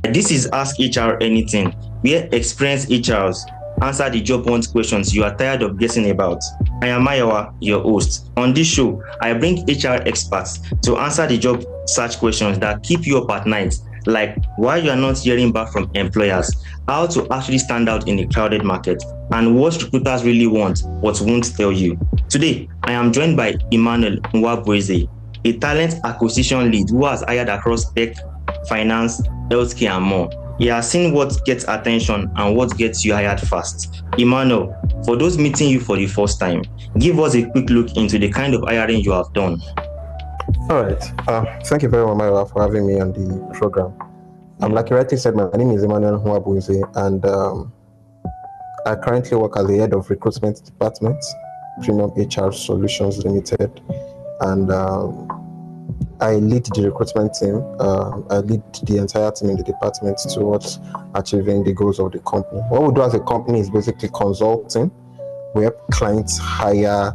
This is Ask HR Anything, where experienced HRs answer the job hunt questions you are tired of guessing about. I am Mayowa, your host. On this show, I bring HR experts to answer the job search questions that keep you up at night, like why you are not hearing back from employers, how to actually stand out in a crowded market, and what recruiters really want but won't tell you. Today, I am joined by Emmanuel Nwabueze, a talent acquisition lead who has hired across tech, finance, healthcare, and more. He has seen what gets attention and what gets you hired fast. Emmanuel, for those meeting you for the first time, give us a quick look into the kind of hiring you have done. All right. Thank you very much, Myra, for having me on the program. Like you rightly said, my name is Emmanuel Nwabueze, and I currently work as the head of recruitment department, Premium HR Solutions Limited, and I lead the recruitment team. I lead the entire team in the department towards achieving the goals of the company. What we do as a company is basically consulting. We help clients hire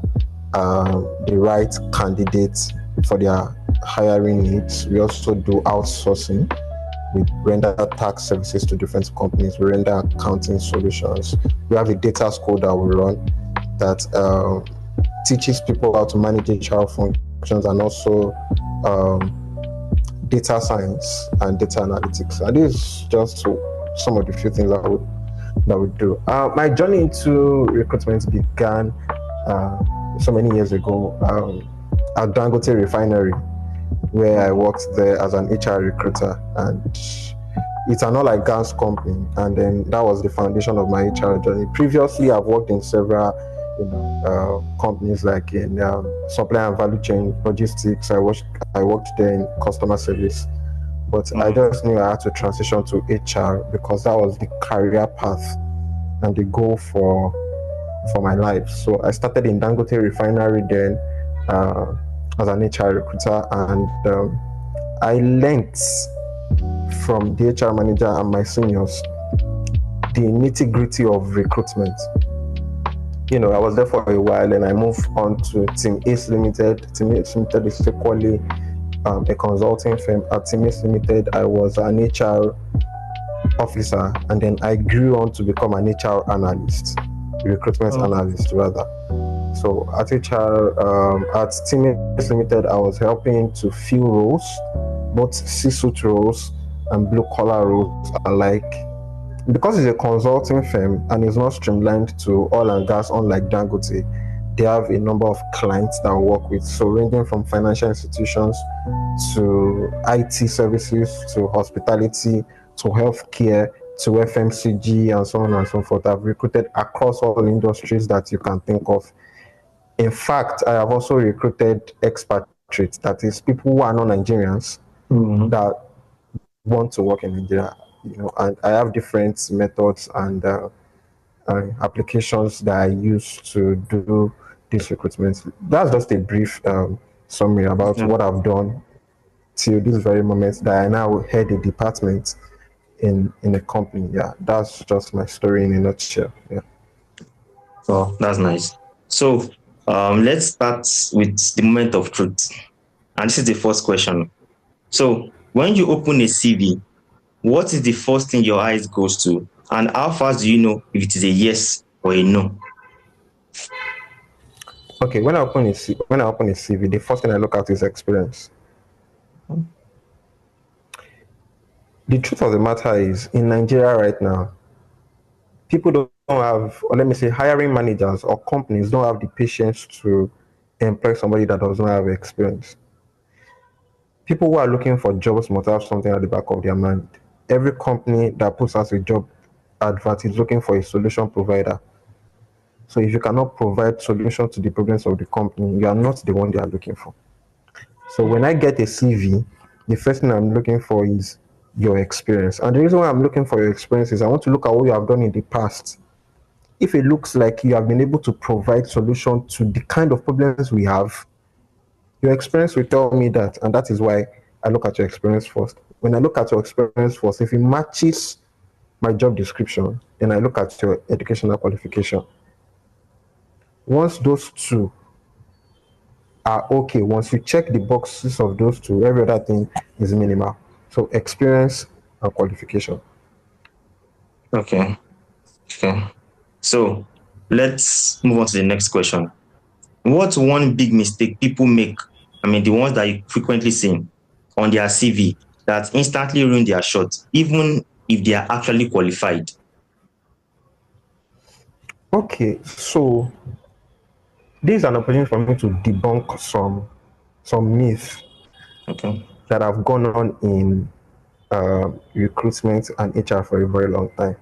the right candidates for their hiring needs. We also do outsourcing. We render tax services to different companies. We render accounting solutions. We have a data school that we run that teaches people how to manage HR functions and also data science and data analytics. And this is just some of the few things that we do. My journey into recruitment began so many years ago at Dangote Refinery, where I worked there as an HR recruiter, and it's an oil and gas company, and then that was the foundation of my HR journey. Previously, I've worked in several companies like in supply and value chain logistics. I worked there in customer service, but I just knew I had to transition to HR because that was the career path and the goal for my life. So I started in Dangote Refinery then as an HR recruiter, and I learned from the HR manager and my seniors the nitty-gritty of recruitment. I was there for a while, and I moved on to Team Ace Limited. Team Ace Limited is equally a consulting firm. At Team Ace Limited, I was an HR officer, and then I grew on to become an HR analyst, recruitment analyst rather. So at at Team Ace Limited, I was helping to fill roles, both C-suite roles and blue-collar roles alike. Because it's a consulting firm and it's not streamlined to oil and gas, unlike Dangote, they have a number of clients that I work with. So ranging from financial institutions to IT services to hospitality to healthcare to FMCG and so on and so forth. I've recruited across all industries that you can think of. In fact, I have also recruited expatriates, that is people who are not Nigerians that want to work in Nigeria. And I have different methods and applications that I use to do this recruitment. That's just a brief summary about what I've done till this very moment that I now head a department in a company. Yeah, that's just my story in a nutshell. Yeah. Oh, that's nice. So let's start with the moment of truth. And this is the first question. So when you open a CV, what is the first thing your eyes goes to? And how fast do you know if it is a yes or a no? Okay, when I open a CV, the first thing I look at is experience. The truth of the matter is, in Nigeria right now, people don't have, or let me say, hiring managers or companies don't have the patience to employ somebody that does not have experience. People who are looking for jobs must have something at the back of their mind. Every company that puts out a job advert is looking for a solution provider. So if you cannot provide solutions to the problems of the company, you are not the one they are looking for. So when I get a CV, the first thing I'm looking for is your experience. And the reason why I'm looking for your experience is I want to look at what you have done in the past. If it looks like you have been able to provide solutions to the kind of problems we have, your experience will tell me that, and that is why I look at your experience first. When I look at your experience first, if it matches my job description, then I look at your educational qualification. Once those two are once you check the boxes of those two, every other thing is minimal. So experience and qualification. Okay. Okay. So let's move on to the next question. What's one big mistake people make? I mean, the ones that you frequently see on their CV that instantly ruin their shot, even if they are actually qualified. Okay, so this is an opportunity for me to debunk some myths Okay. that have gone on in recruitment and HR for a very long time.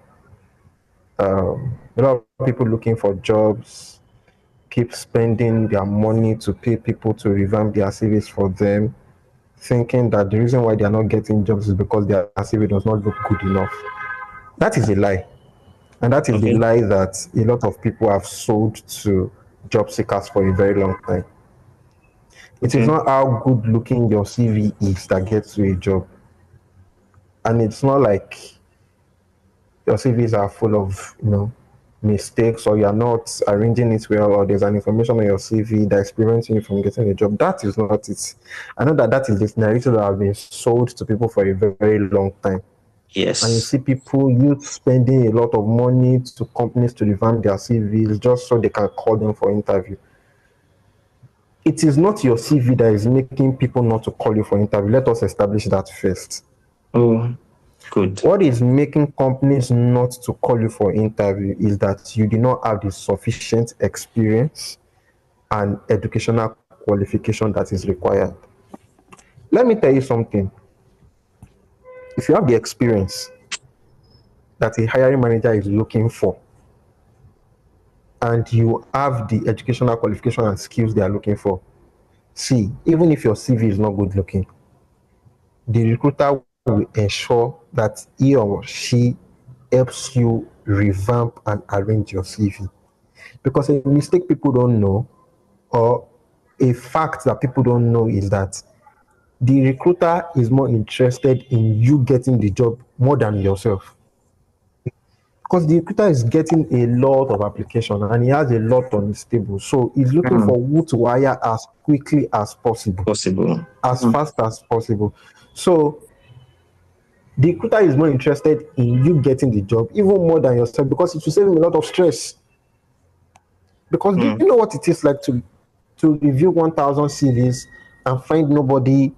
A lot of people looking for jobs keep spending their money to pay people to revamp their CVs for them, thinking that the reason why they are not getting jobs is because their CV does not look good enough. That is a lie. And that is the Okay. lie that a lot of people have sold to job seekers for a very long time. It is Okay. not how good looking your CV is that gets you a job. And it's not like your CVs are full of, mistakes, or you're not arranging it well, or there's an information on your CV that's preventing you from getting a job. That is not it. I know that that is this narrative that has been sold to people for a very, very long time. And you Yes. see people, youth spending a lot of money to companies to revamp their CVs just so they can call them for interview. It is not your CV that is making people not to call you for interview. Let us establish that first. Oh, good. What is making companies not to call you for interview is that you do not have the sufficient experience and educational qualification that is required. Let me tell you something. If you have the experience that a hiring manager is looking for, and you have the educational qualification and skills they are looking for, see, even if your CV is not good looking, the recruiter will ensure that he or she helps you revamp and arrange your CV. Because a mistake people don't know, or a fact that people don't know, is that the recruiter is more interested in you getting the job more than yourself. Because the recruiter is getting a lot of application and he has a lot on his table. So he's looking Hmm. for who to hire as quickly as possible, Possible. as fast as possible. So the recruiter is more interested in you getting the job even more than yourself, because it will save him a lot of stress. Because do Hmm. you know what it is like to review 1,000 CVs and find nobody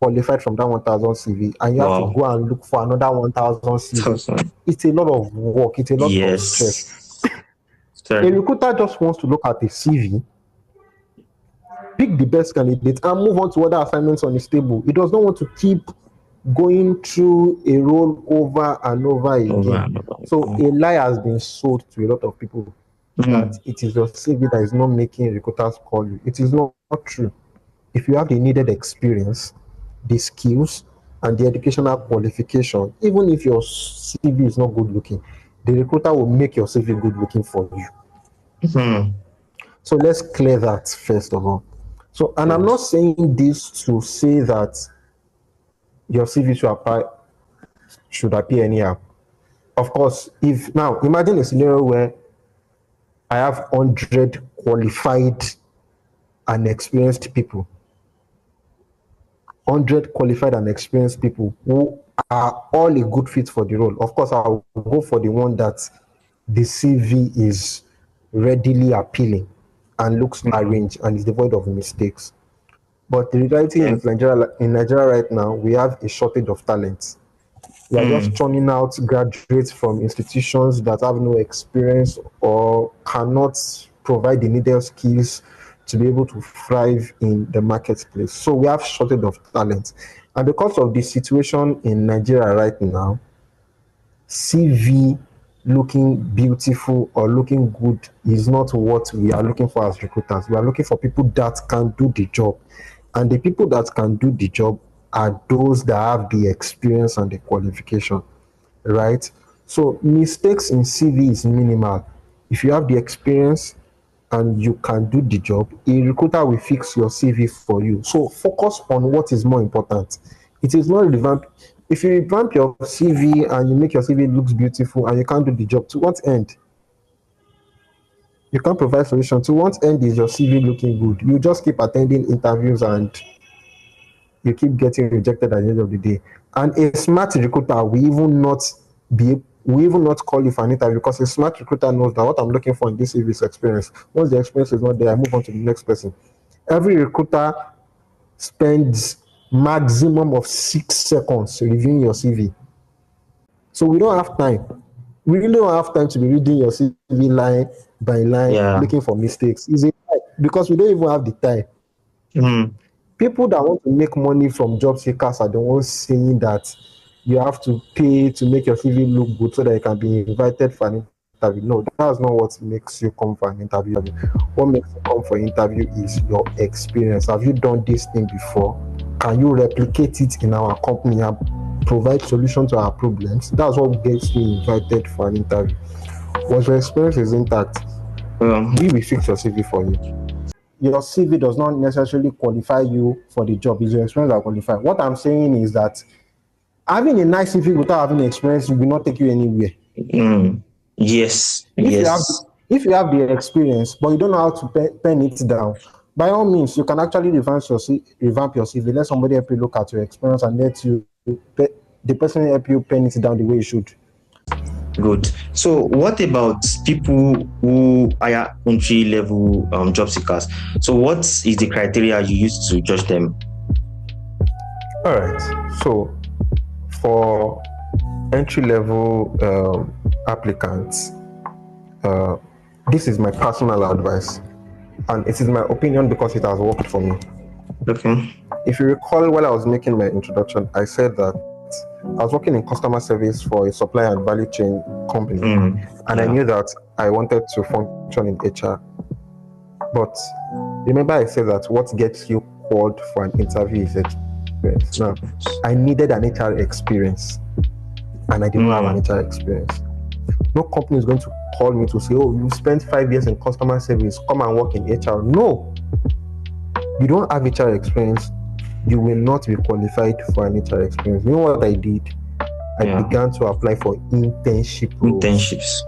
qualified from that 1,000 CV, and you have to Wow. go and look for another 1,000 CV? Thousand. It's a lot of work, it's a lot of stress. Yes. A Sorry. recruiter just wants to look at a CV, pick the best candidate, and move on to other assignments on his table. He does not want to keep going through a role over and over Over again. and over So again. a lie has been sold to a lot of people Hmm. that it is your CV that is not making recruiters call you. It is not true. If you have the needed experience, the skills, and the educational qualification, even if your CV is not good looking, the recruiter will make your CV good looking for you. Hmm. So let's clear that first of all. So, and I'm Good. not saying this to say that your CV should appear anyhow. Of course, if now imagine a scenario where I have 100 qualified and experienced people, 100 qualified and experienced people who are all a good fit for the role. Of course, I'll go for the one that the CV is readily appealing and looks Hmm. arranged and is devoid of mistakes. But the reality Okay. in Nigeria right now, we have a shortage of talent. We are just Hmm. churning out graduates from institutions that have no experience or cannot provide the needed skills to be able to thrive in the marketplace. So we have shortage of talent. And because of the situation in Nigeria right now, CV looking beautiful or looking good is not what we are looking for as recruiters. We are looking for people that can do the job. And the people that can do the job are those that have the experience and the qualification, right? So mistakes in CV is minimal. If you have the experience and you can do the job, a recruiter will fix your CV for you. So focus on what is more important. It is not revamp. If you revamp your CV and you make your CV looks beautiful and you can't do the job, to what end? You can't provide solution. To what end is your CV looking good? You just keep attending interviews and you keep getting rejected at the end of the day. And a smart recruiter will even not call you for an interview, because a smart recruiter knows that what I'm looking for in this CV is experience. Once the experience is not there, I move on to the next person. Every recruiter spends maximum of 6 seconds reviewing your CV. So we don't have time. We really don't have time to be reading your CV line by line, Yeah. looking for mistakes. Because we don't even have the time. Mm. People that want to make money from job seekers are the ones saying that you have to pay to make your CV look good so that you can be invited for an interview. No, that's not what makes you come for an interview. What makes you come for an interview is your experience. Have you done this thing before? Can you replicate it in our company and provide solutions to our problems? That's what gets you invited for an interview. Once your experience is intact, we will fix your CV for you. Your CV does not necessarily qualify you for the job. It's your experience that qualifies. What I'm saying is that having a nice CV without having experience will not take you anywhere. Yes. If you have the experience, but you don't know how to pen it down, by all means, you can actually revamp your CV. Let somebody help you look at your experience and let you the person help you pen it down the way you should. Good. So, what about people who are entry level job seekers? So, what is the criteria you use to judge them? All right. So, for entry level applicants, this is my personal advice, and it is my opinion because it has worked for me. Okay. If you recall, while I was making my introduction, I said that I was working in customer service for a supply and value chain company, and I knew that I wanted to function in HR. But remember, I said that what gets you called for an interview is experience. Now, I needed an HR experience, and I did not have an HR experience. No company is going to call me to say, "Oh, you spent 5 years in customer service, come and work in HR." No, you don't have HR experience, you will not be qualified for an HR experience. You know what I did? I began to apply for internship roles. Internships,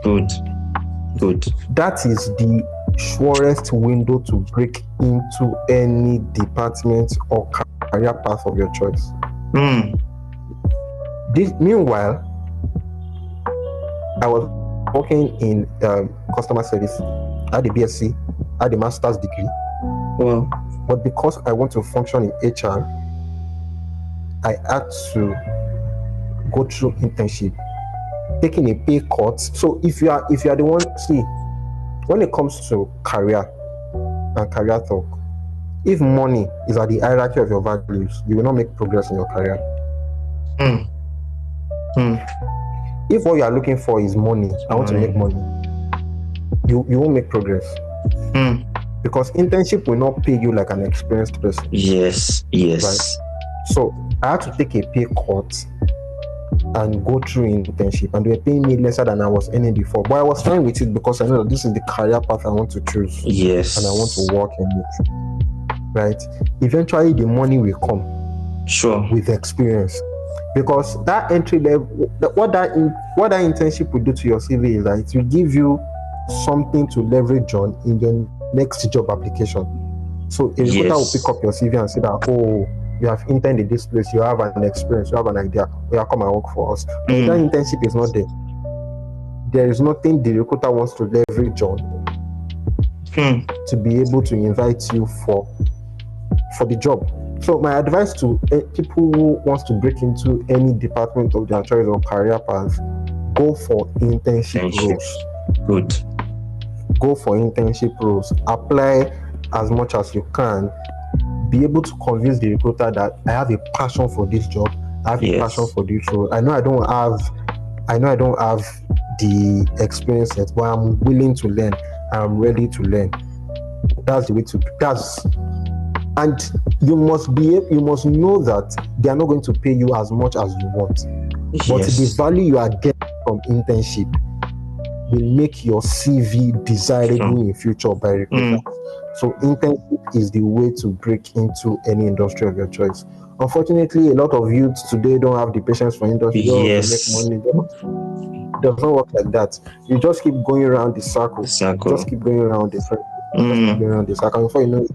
good. That is the surest window to break into any department or career path of your choice. Meanwhile, I was working in customer service. I had a BSc, I had a master's degree. Wow. But because I want to function in HR, I had to go through internship, taking a pay cut. So if you are the one, see, when it comes to career and career talk, if money is at the hierarchy of your values, you will not make progress in your career. If what you are looking for is money, I want to make money, you won't make progress. Because internship will not pay you like an experienced person. Yes. Right? So I had to take a pay cut and go through internship, and they were paying me lesser than I was earning before. But I was fine with it because I know that this is the career path I want to choose. Yes. And I want to work in it. Right? Eventually the money will come. Sure. With experience. Because that entry level, what that internship will do to your CV is that it will give you something to leverage on in your next job application. So a recruiter will pick up your CV and say that, "Oh, you have interned in this place, you have an experience, you have an idea, you come and work for us." But that internship is not there. There is nothing the recruiter wants to leverage on to be able to invite you for the job. So my advice to people who wants to break into any department of their choice or career path, go for internship roles. Good. Go for internship roles. Apply as much as you can. Be able to convince the recruiter that I have a passion for this job. I have a passion for this role. I know I don't have the experience yet, but I'm willing to learn. I'm ready to learn. That's the way to. And you must know that they are not going to pay you as much as you want. But the value you are getting from internship will make your CV desirable in future by recruiters. So internship is the way to break into any industry of your choice. Unfortunately, a lot of youths today don't have the patience for industry to make money. It does not work like that. You just keep going around the circle. Just keep going around the circle. Before you know it,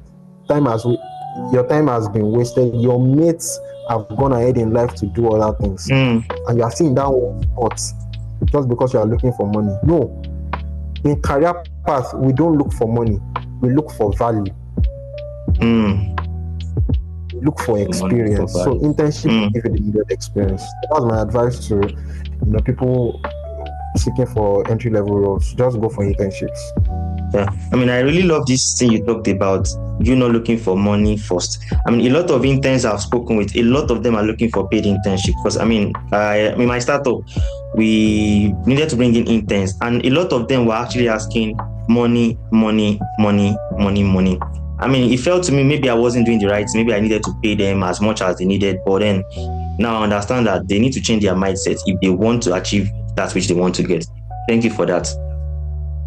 your time has been wasted. Your mates have gone ahead in life to do other things, and you are still in that one spot just because you are looking for money. No, in career path, we don't look for money. We look for value. We look for experience. So internship give you the needed experience. That's my advice to people seeking for entry level roles. Just go for internships. Yeah, I mean, I really love this thing you talked about. You not looking for money first. I mean, a lot of interns I've spoken with, a lot of them are looking for paid internship because I mean, my startup, we needed to bring in interns, and a lot of them were actually asking money. I mean, it felt to me maybe I wasn't doing the right thing. Maybe I needed to pay them as much as they needed, but then now I understand that they need to change their mindset if they want to achieve that which they want to get. Thank you for that.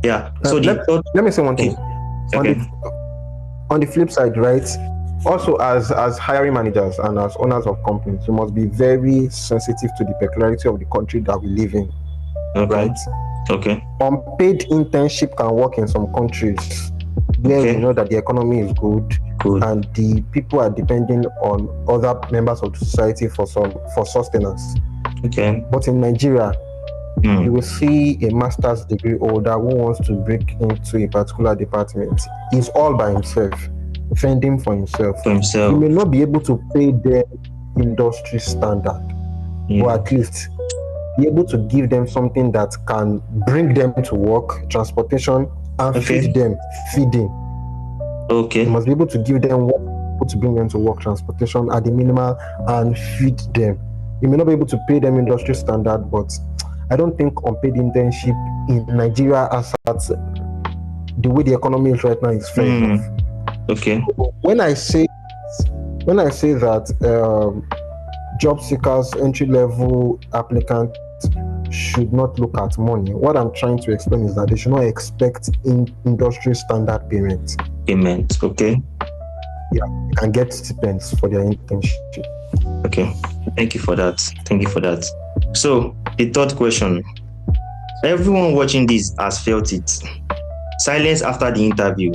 Yeah. So let me say one thing. Okay. On the flip side, right? Also, as hiring managers and as owners of companies, you must be very sensitive to the peculiarity of the country that we live in. Okay. Right? Okay. Unpaid internship can work in some countries where we know that the economy is good and the people are depending on other members of the society for sustenance. Okay. But in Nigeria, you will see a master's degree holder who wants to break into a particular department. He's all by himself, fending for himself. You may not be able to pay the industry standard, but at least be able to give them something that can bring them to work, transportation, and feed them, feeding. Okay. You must be able to give them what to bring them to work, transportation at the minimal, and feed them. You may not be able to pay them industry standard, but I don't think unpaid internship in Nigeria, as at the way the economy is right now, is fair enough. Okay. When I say that job seekers, entry level applicants should not look at money, what I'm trying to explain is that they should not expect industry standard payment. Okay. Yeah, you can get stipends for their internship. Okay. Thank you for that. So, the third question. Everyone watching this has felt it. Silence after the interview.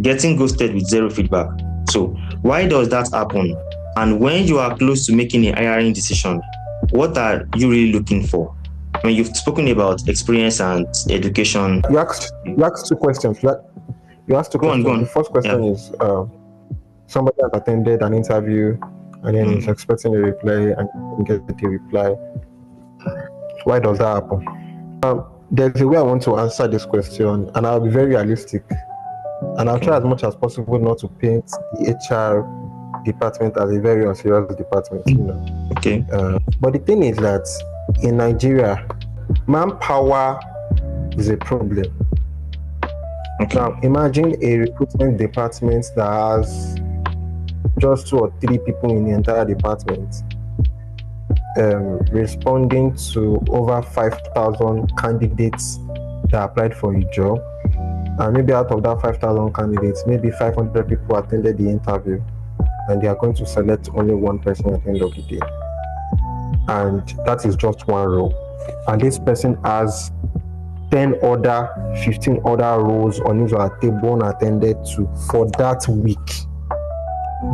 Getting ghosted with zero feedback. So, why does that happen? And when you are close to making a hiring decision, what are you really looking for? I mean, you've spoken about experience and education. You asked two questions. You asked two questions. Go on. The first question is somebody has attended an interview and then is expecting a reply and didn't get the reply. Why does that happen? There's a way I want to answer this question, and I'll be very realistic. And I'll try as much as possible not to paint the HR department as a very unserious department. Okay. But the thing is that in Nigeria, manpower is a problem. Okay. Now, imagine a recruitment department that has just 2 or 3 people in the entire department responding to over 5,000 candidates that applied for a job. And maybe out of that 5,000 candidates, maybe 500 people attended the interview, and they are going to select only one person at the end of the day. And that is just one role. And this person has 15 other roles on his or her table unattended to for that week.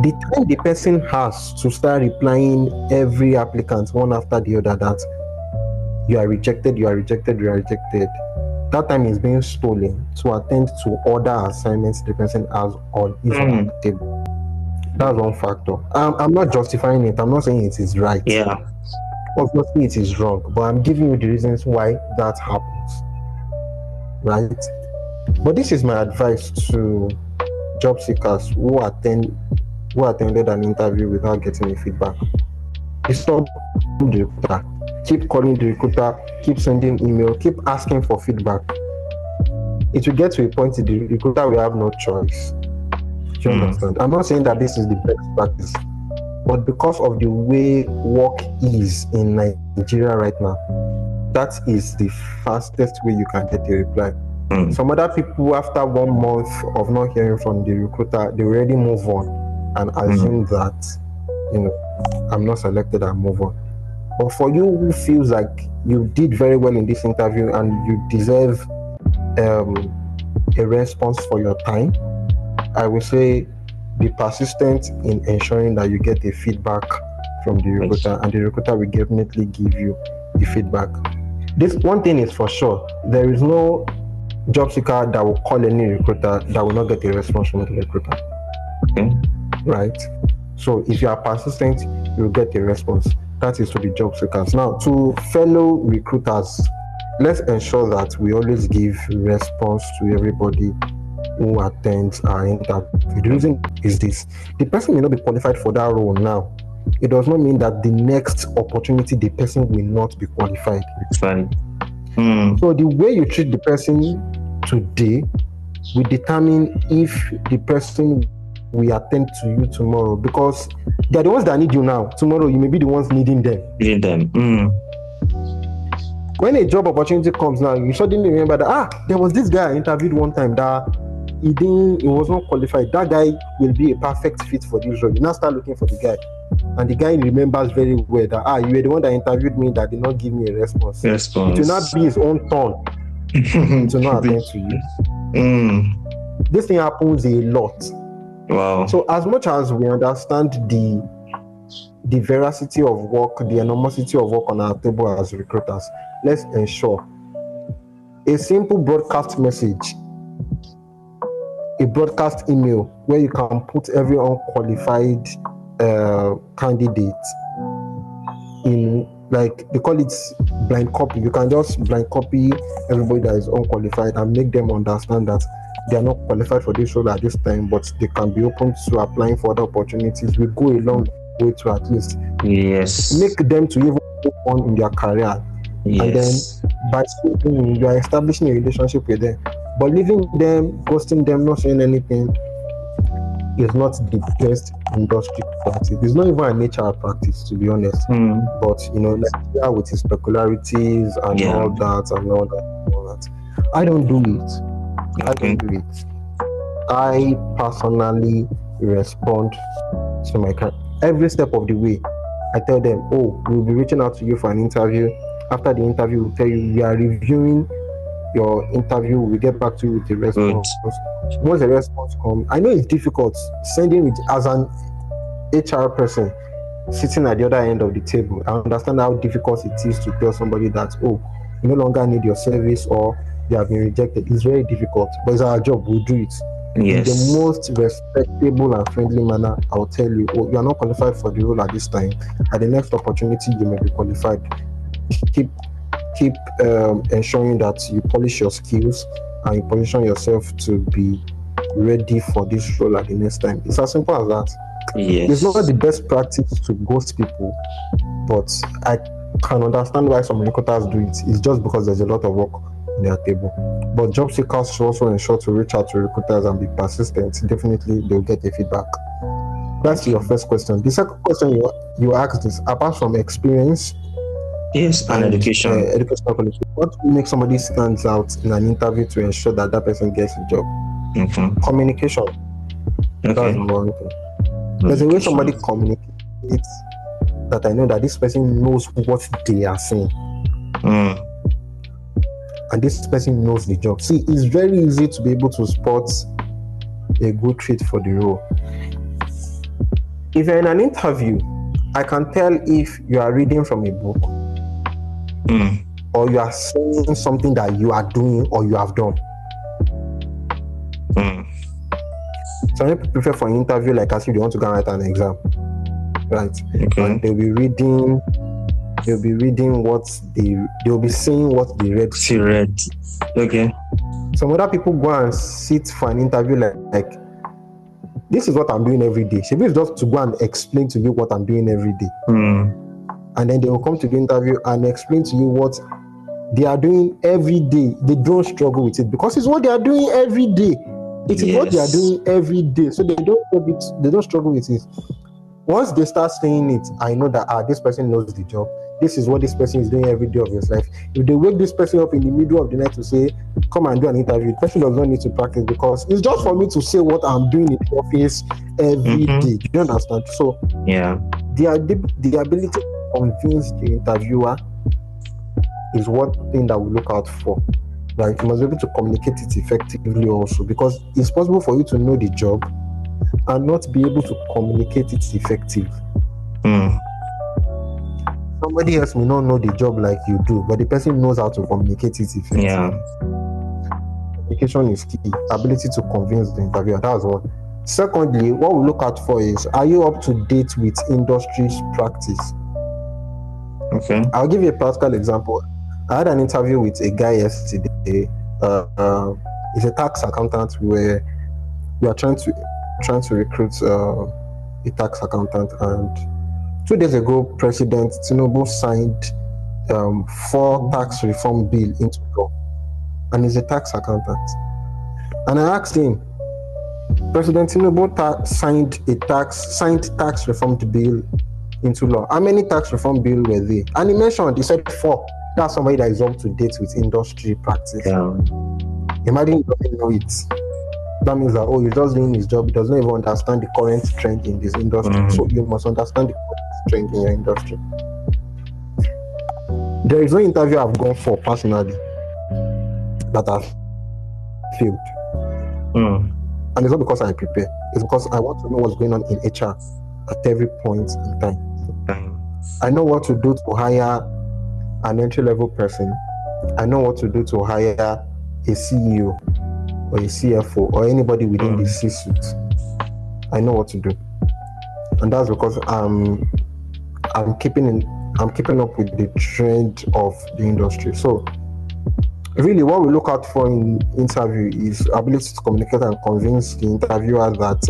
The time the person has to start replying every applicant one after the other that you are rejected, that time is being stolen to attend to other assignments the person has on his or her table. That's one factor. I'm not justifying it. I'm not saying it is right. Yeah. Obviously, it is wrong, but I'm giving you the reasons why that happens. Right? But this is my advice to job seekers who attended an interview without getting a feedback. Stop the recruiter. Keep calling the recruiter, keep sending email, keep asking for feedback. It will get to a point that the recruiter will have no choice. Do you understand? I'm not saying that this is the best practice, but because of the way work is in Nigeria right now, that is the fastest way you can get a reply. Some other people, after 1 month of not hearing from the recruiter, they already move on and assume that, I'm not selected, I move on. But for you who feels like you did very well in this interview and you deserve a response for your time, I will say be persistent in ensuring that you get a feedback from the recruiter, and the recruiter will definitely give you the feedback. This one thing is for sure: there is no job seeker that will call any recruiter that will not get a response from the recruiter. Okay. Right? So if you are persistent, you'll get a response. That is to the job seekers. Now, to fellow recruiters, let's ensure that we always give response to everybody who attends our interview. The reason is this: the person may not be qualified for that role now. It does not mean that the next opportunity the person will not be qualified. It's fine. So the way you treat the person today will determine if the person will attend to you tomorrow, because they're the ones that need you now. Tomorrow you may be the ones needing them. When a job opportunity comes now, you suddenly remember that there was this guy I interviewed one time that he was not qualified. That guy will be a perfect fit for this role. You now start looking for the guy, and the guy remembers very well that you were the one that interviewed me that did not give me a response. It will not be his own turn to not attend to you. This thing happens a lot. Wow. So as much as we understand the veracity of work, the enormity of work on our table as recruiters, let's ensure a simple broadcast message, a broadcast email where you can put every unqualified candidate in, like they call it blind copy. You can just blind copy everybody that is unqualified and make them understand that they are not qualified for this role at this time, but they can be open to applying for other opportunities. We go a long way to at least make them to even move on in their career. And then by speaking, you are establishing a relationship with them. But leaving them, ghosting them, not saying anything is not the best industry practice. It's not even an HR practice, to be honest. But Nigeria with its peculiarities and all that. I don't do it. I personally respond to my client every step of the way. I tell them, we'll be reaching out to you for an interview. After the interview, we'll tell you we are reviewing your interview. We'll get back to you with the response. Once the response comes, I know it's difficult sending it as an HR person sitting at the other end of the table. I understand how difficult it is to tell somebody that, you no longer need your service or they have been rejected. It's very difficult, but it's our job. We'll do it in the most respectable and friendly manner. I'll tell you, you are not qualified for the role at this time. At the next opportunity, you may be qualified. Keep ensuring that you polish your skills and you position yourself to be ready for this role at the next time. It's as simple as that. It's not the best practice to ghost people, but I can understand why some recruiters do it. It's just because there's a lot of work on their table. But job seekers should also ensure to reach out to recruiters and be persistent. Definitely they'll get a feedback. That's your first question. The second question you asked is, apart from experience and education, what makes somebody stands out in an interview to ensure that person gets a job? Communication. That's number one thing. There's a way somebody communicates that I know that this person knows what they are saying. And this person knows the job. See, it's very easy to be able to spot a good fit for the role. If you're in an interview, I can tell if you are reading from a book or you are saying something that you are doing or you have done. Some people prefer for an interview like as if they want to go and write an exam, right? And they'll be reading what they'll be saying what they read. Some other people go and sit for an interview like this is what I'm doing every day. Maybe it's just to go and explain to you what I'm doing every day. And then they will come to the interview and explain to you what they are doing every day. They don't struggle with it because it's what they are doing every day. It is what they are doing every day. So they don't struggle with it. Once they start saying it, I know that this person knows the job. This is what this person is doing every day of his life. If they wake this person up in the middle of the night to say, come and do an interview, the person does not need to practice because it's just for me to say what I'm doing in the office every day. Do you understand? So the ability to convince the interviewer is one thing that we look out for. Right? You must be able to communicate it effectively also, because it's possible for you to know the job and not be able to communicate it effectively. Mm. Somebody else may not know the job like you do, but the person knows how to communicate it effectively. Yeah. Communication is key. Ability to convince the interviewer. That's one. Secondly, what we look out for is, are you up to date with industry's practice? Okay. I'll give you a practical example. I had an interview with a guy yesterday. He's a tax accountant. We are trying to recruit a tax accountant, and 2 days ago, President Tinubu signed 4 tax reform bill into law, and he's a tax accountant. And I asked him, President Tinubu signed tax reform bill into law. How many tax reform bill were there? And he said 4. That's somebody that is up to date with industry practice. Yeah. Imagine he doesn't know it. That means that, he's just doing his job. He doesn't even understand the current trend in this industry. So you must understand the current trend in your industry. There is no interview I've gone for personally that I've failed. And it's not because I prepare. It's because I want to know what's going on in HR at every point in time. I know what to do to hire an entry-level person. I know what to do to hire a CEO or a CFO or anybody within the C-suite. I know what to do, and that's because I'm keeping up with the trend of the industry. So really, what we look out for in interview is ability to communicate and convince the interviewer that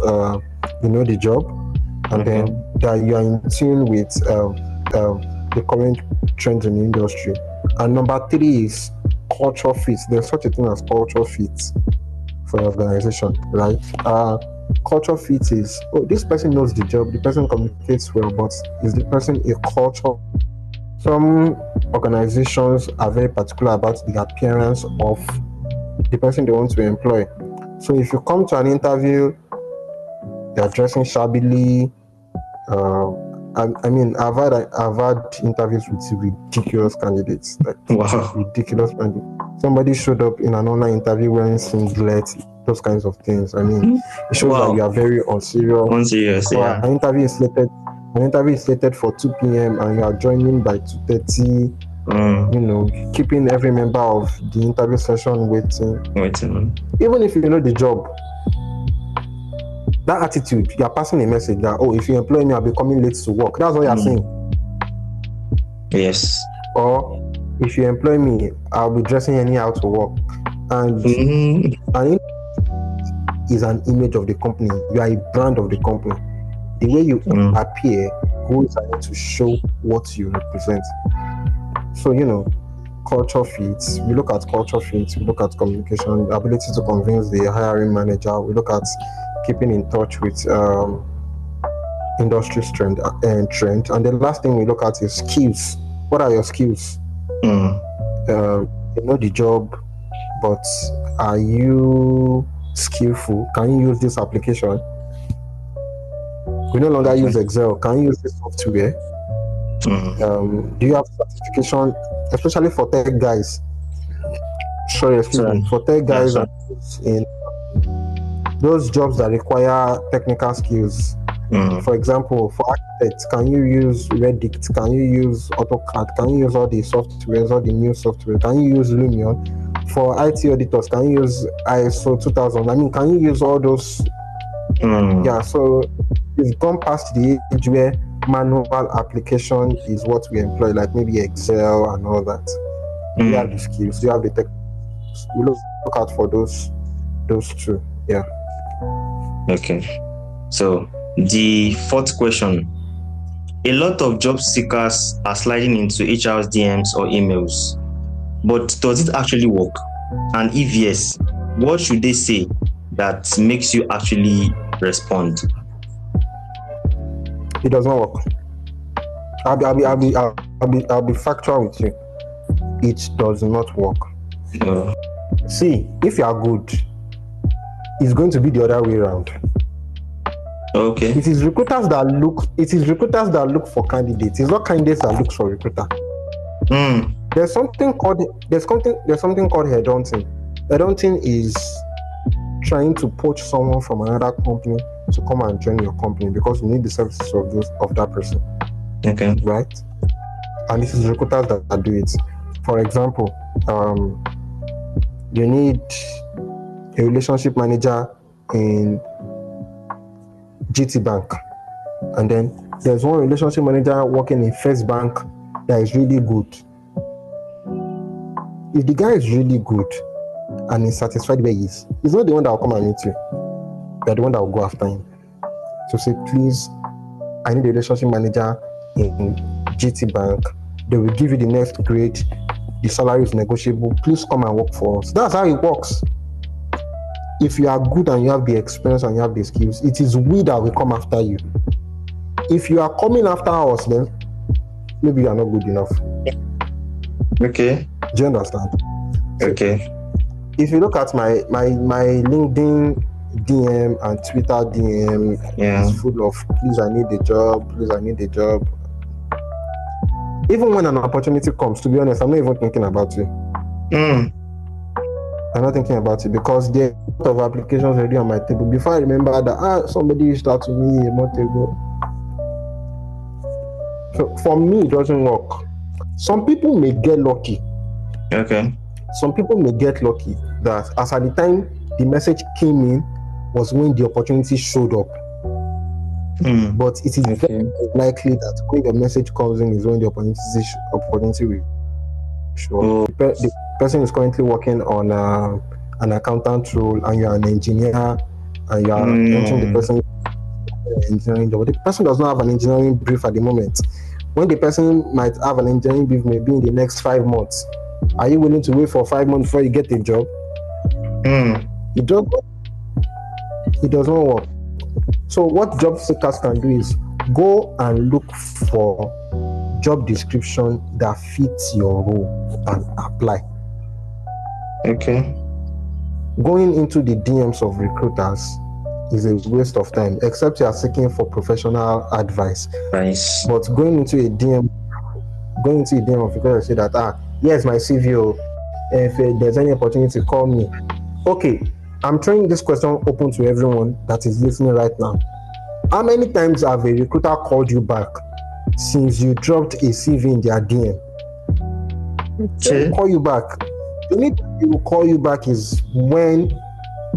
you know the job, and then that you are in tune with the current trends in the industry. And number 3 is culture fit. There's such a thing as culture fit for an organization, right? Culture fit is, this person knows the job, the person communicates well, but is the person a culture? Some organizations are very particular about the appearance of the person they want to employ. So if you come to an interview, they're dressing shabbily. I've had interviews with ridiculous candidates, like ridiculous candidates. Somebody showed up in an online interview wearing singlet, those kinds of things. It shows that you are very unserious. Unserious, so yeah. An interview is slated for 2 p.m. and you are joining by 2:30. Keeping every member of the interview session waiting. Even if you know the job, that attitude, you are passing a message that, if you employ me, I'll be coming late to work. That's what you are saying. Yes. Or if you employ me, I'll be dressing anyhow to work. And is an image of the company. You are a brand of the company. The way you appear goes ahead to show what you represent. So, culture fits. We look at culture fits. We look at communication, ability to convince the hiring manager. We look at keeping in touch with industry trend. And the last thing we look at is skills. What are your skills? You know the job, but are you skillful? Can you use this application? We no longer use Excel. Can you use this software? Do you have certification, especially for tech guys? For tech guys in those jobs that require technical skills. For example, for architects, can you use Revit? Can you use AutoCAD? Can you use all the softwares, all the new software? Can you use Lumion? For IT auditors, can you use ISO 2000? Can you use all those? Yeah, so we've gone past the age where manual application is what we employ, like maybe Excel and all that. We have the skills, we have the tech. We look out for those two. Yeah. Okay. So the 4th question. A lot of job seekers are sliding into HR's DMs or emails, but does it actually work? And if yes, what should they say that makes you actually respond? It does not work. I'll be factual with you. It does not work. See, if you are good, it's going to be the other way around. Okay. It is recruiters that look for candidates. It's not candidates that look for recruiter. There's something called headhunting. Headhunting is trying to poach someone from another company to come and join your company because you need the services of that person. Okay. Right? And this is recruiters that do it. For example, you need a relationship manager in GT Bank, and then there's one relationship manager working in First Bank that is really good. If the guy is really good and is satisfied where he is, he's not the one that will come and meet you. You're the one that will go after him. So say, please, I need a relationship manager in GT Bank. They will give you the next grade. The salary is negotiable. Please come and work for us. That's how it works. If you are good and you have the experience and you have the skills, it is we that will come after you. If you are coming after us, then maybe you are not good enough. Okay. Do you understand? Okay. If you look at my LinkedIn DM and Twitter DM, is full of please I need a job, please I need a job. Even when an opportunity comes, to be honest, I'm not even thinking about it. I'm not thinking about it because there are a lot of applications already on my table. Before I remember that somebody reached out to me a month ago. So for me, it doesn't work. Some people may get lucky. Okay. Some people may get lucky that as at the time the message came in was when the opportunity showed up. But it is very likely that when the message comes in is when the opportunity will show up. The person is currently working on an accountant role and you are an engineer and you are entering the person engineering job. The person does not have an engineering brief at the moment. When the person might have an engineering brief maybe in the next 5 months, are you willing to wait for 5 months before you get a job? It doesn't work. So what job seekers can do is go and look for job description that fits your role and apply. Okay. Going into the DMs of recruiters is a waste of time, except you are seeking for professional advice. Nice. But going into a DM of recruiters say that yes, my CV, if there's any opportunity, call me. Okay, I'm throwing this question open to everyone that is listening right now. How many times have a recruiter called you back since you dropped a CV in their DM? They will call you back. The only time they will call you back is when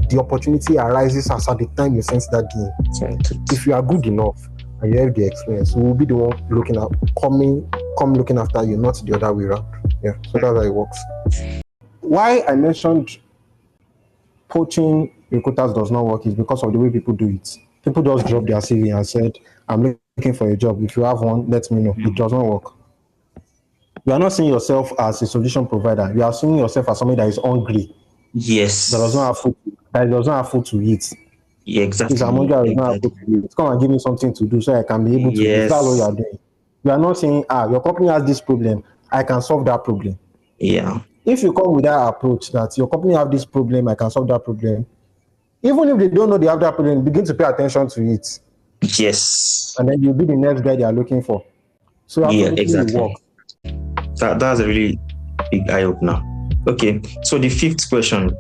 the opportunity arises as at the time you send that DM. If you are good enough and you have the experience, we will be the one looking at come looking after you, not the other way around. Yeah, so that's how it works. Why I mentioned poaching recruiters does not work is because of the way people do it. People just drop their CV and said, I'm looking for a job. If you have one, let me know. It does not work. You are not seeing yourself as a solution provider. You are seeing yourself as somebody that is hungry. Yes. That does not have food to eat. Yeah, exactly. If I'm hungry, I does not have food to eat. Come and give me something to do so I can be able to do. That's what you are doing. You are not saying, your company has this problem. I can solve that problem. Yeah. If you come with that approach that your company have this problem, I can solve that problem. Even if they don't know they have that problem, begin to pay attention to it. Yes. And then you'll be the next guy they are looking for. So exactly. Work. That's a really big eye opener. Okay, so the fifth question,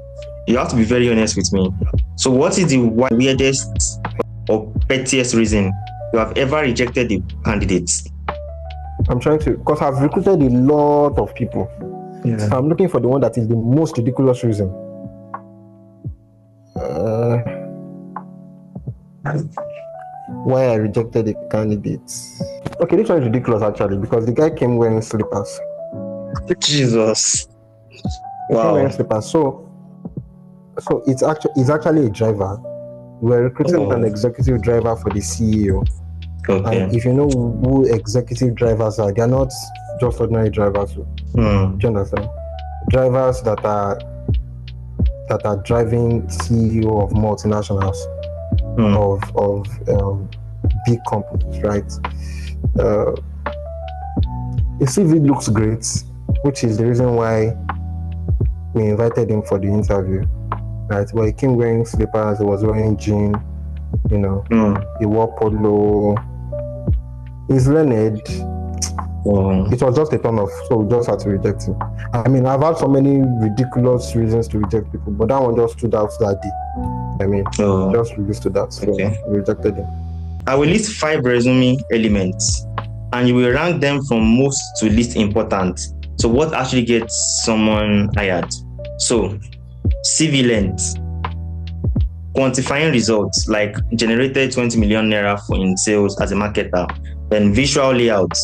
you have to be very honest with me. So what is the weirdest or pettiest reason you have ever rejected the candidates? I'm trying to, because I've recruited a lot of people. Yeah. So I'm looking for the one that is the most ridiculous reason. Why I rejected the candidates. Okay, this one is ridiculous actually because the guy came wearing slippers. Jesus. Wow. Came wearing slippers. So it's actually a driver. We're recruiting an executive driver for the CEO. Okay. And if you know who executive drivers are, they are not just ordinary drivers. Do you understand? Drivers that are driving CEO of multinationals, of big companies, right? His CV looks great, which is the reason why we invited him for the interview, right? But he came wearing slippers, he was wearing jeans, he wore polo. He's learned. It was just a turn off, so we just had to reject him. I mean, I've had so many ridiculous reasons to reject people, but that one just stood out that day. I mean, Oh, just reduced to that. So okay. we rejected him. I will list 5 resume elements and you will rank them from most to least important. So what actually gets someone hired? So CV length, quantifying results like generated 20 million naira in sales as a marketer, then visual layout,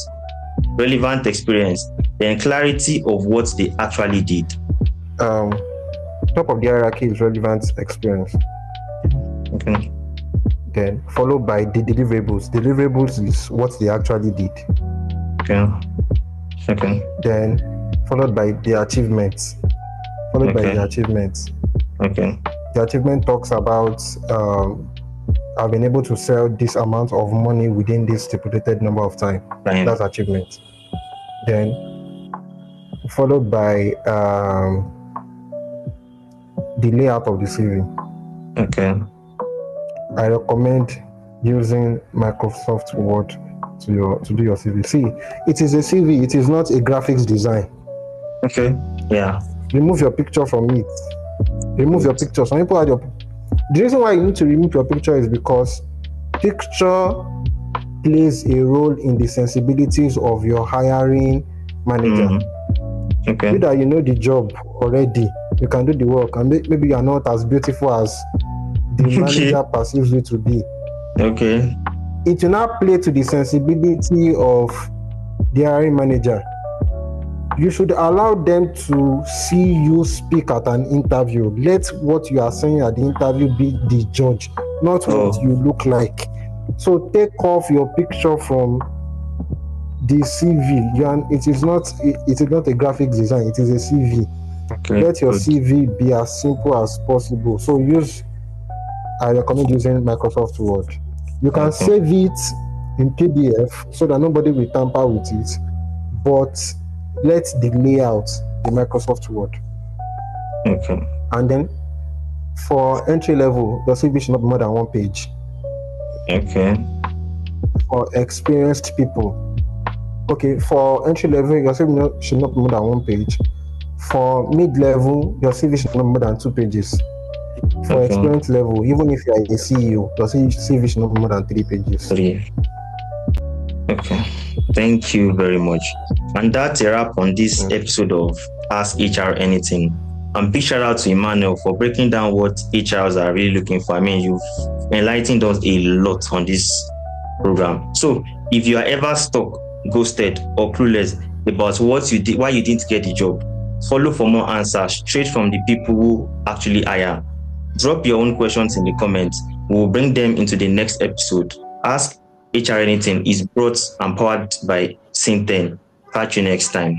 relevant experience, then clarity of what they actually did. Top of the hierarchy is relevant experience. Okay. Then followed by the deliverables. Deliverables is what they actually did. Okay. Okay. Then followed by the achievements. Followed by the achievements. Okay. The achievement talks about I've been able to sell this amount of money within this stipulated number of time. That's achievement. Then followed by the layout of the CV. Okay. I recommend using Microsoft Word to do your CV. See, it is a CV. It is not a graphics design. Okay. Yeah. Remove your picture from it. Remove your picture. Some people the reason why you need to remove your picture is because picture plays a role in the sensibilities of your hiring manager. Okay. Either you know the job already, you can do the work, and maybe you are not as beautiful as the manager perceives you to be. Okay. It will not play to the sensibility of the hiring manager. You should allow them to see you speak at an interview. Let what you are saying at the interview be the judge, not what you look like. So take off your picture from the CV. It is not a graphic design. It is a CV. Okay. Let your CV be as simple as possible. So I recommend using Microsoft Word. You can save it in PDF so that nobody will tamper with it, but let the layout be Microsoft Word. Okay. And then for entry level, your CV should not be more than 1 page. Okay. For experienced people, okay, for entry level, your CV should not be more than 1 page. For mid level, your CV should not be more than 2 pages. For experience level, even if you are a CEO, your CV should not be more than 3 pages. 3. Okay. Thank you very much. And that's a wrap on this episode of Ask HR Anything. And big shout out to Emmanuel for breaking down what HRs are really looking for. I mean, you've enlightened us a lot on this program. So if you are ever stuck, ghosted, or clueless about what you did, why you didn't get the job, follow for more answers straight from the people who actually hire. Drop your own questions in the comments. We'll bring them into the next episode. Ask HR Anything is brought and powered by Synten. Catch you next time.